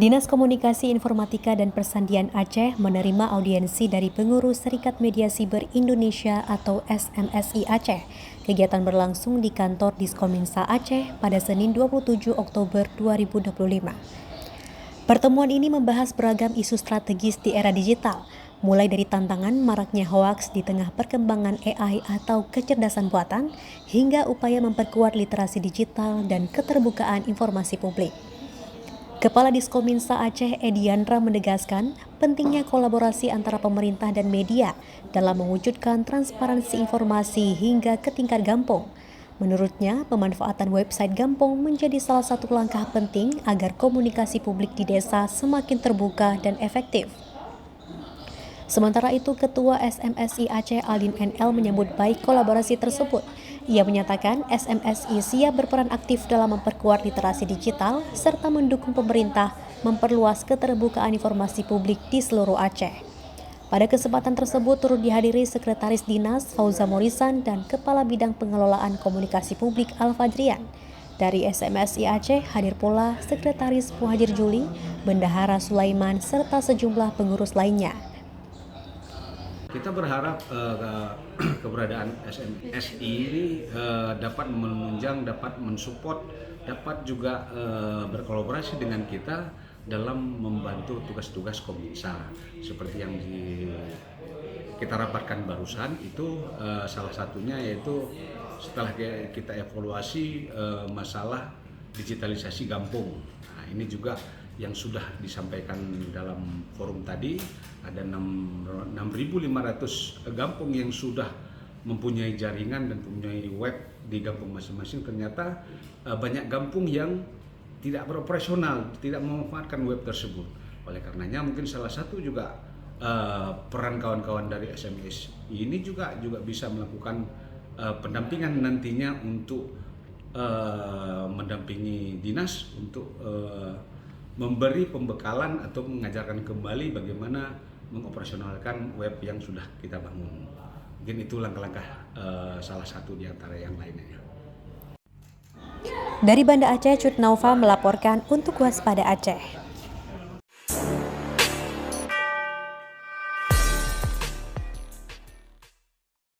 Dinas Komunikasi Informatika dan Persandian Aceh menerima audiensi dari pengurus Serikat Media Siber Indonesia atau SMSI Aceh. Kegiatan berlangsung di kantor Diskominsa Aceh pada Senin 27 Oktober 2025. Pertemuan ini membahas beragam isu strategis di era digital, mulai dari tantangan maraknya hoaks di tengah perkembangan AI atau kecerdasan buatan, hingga upaya memperkuat literasi digital dan keterbukaan informasi publik. Kepala Diskominsa Aceh Ediandra menegaskan pentingnya kolaborasi antara pemerintah dan media dalam mewujudkan transparansi informasi hingga ke tingkat Gampong. Menurutnya, pemanfaatan website Gampong menjadi salah satu langkah penting agar komunikasi publik di desa semakin terbuka dan efektif. Sementara itu, Ketua SMSI Aceh Aldin NL menyambut baik kolaborasi tersebut. Ia menyatakan SMSI siap berperan aktif dalam memperkuat literasi digital serta mendukung pemerintah memperluas keterbukaan informasi publik di seluruh Aceh. Pada kesempatan tersebut turut dihadiri Sekretaris Dinas Fauza Morisan dan Kepala Bidang Pengelolaan Komunikasi Publik Al-Fadrian. Dari SMSI Aceh hadir pula Sekretaris Muhajir Juli, Bendahara Sulaiman serta sejumlah pengurus lainnya. Kita berharap keberadaan SMSI ini dapat menunjang, dapat mensupport, dapat juga berkolaborasi dengan kita dalam membantu tugas-tugas Kominsa. Seperti yang kita rapatkan barusan itu salah satunya yaitu setelah kita evaluasi masalah digitalisasi Gampong. Nah, ini juga yang sudah disampaikan dalam forum tadi, ada 6.500 Gampong yang sudah mempunyai jaringan dan mempunyai web di Gampong masing-masing. Ternyata banyak Gampong yang tidak beroperasional, tidak memanfaatkan web tersebut. Oleh karenanya mungkin salah satu juga peran kawan-kawan dari SMS ini juga bisa melakukan pendampingan nantinya untuk mendampingi dinas untuk memberi pembekalan atau mengajarkan kembali bagaimana mengoperasionalkan web yang sudah kita bangun. Mungkin itu langkah-langkah salah satu di antara yang lainnya. Dari Banda Aceh, Cut Naufa melaporkan untuk Waspada Aceh.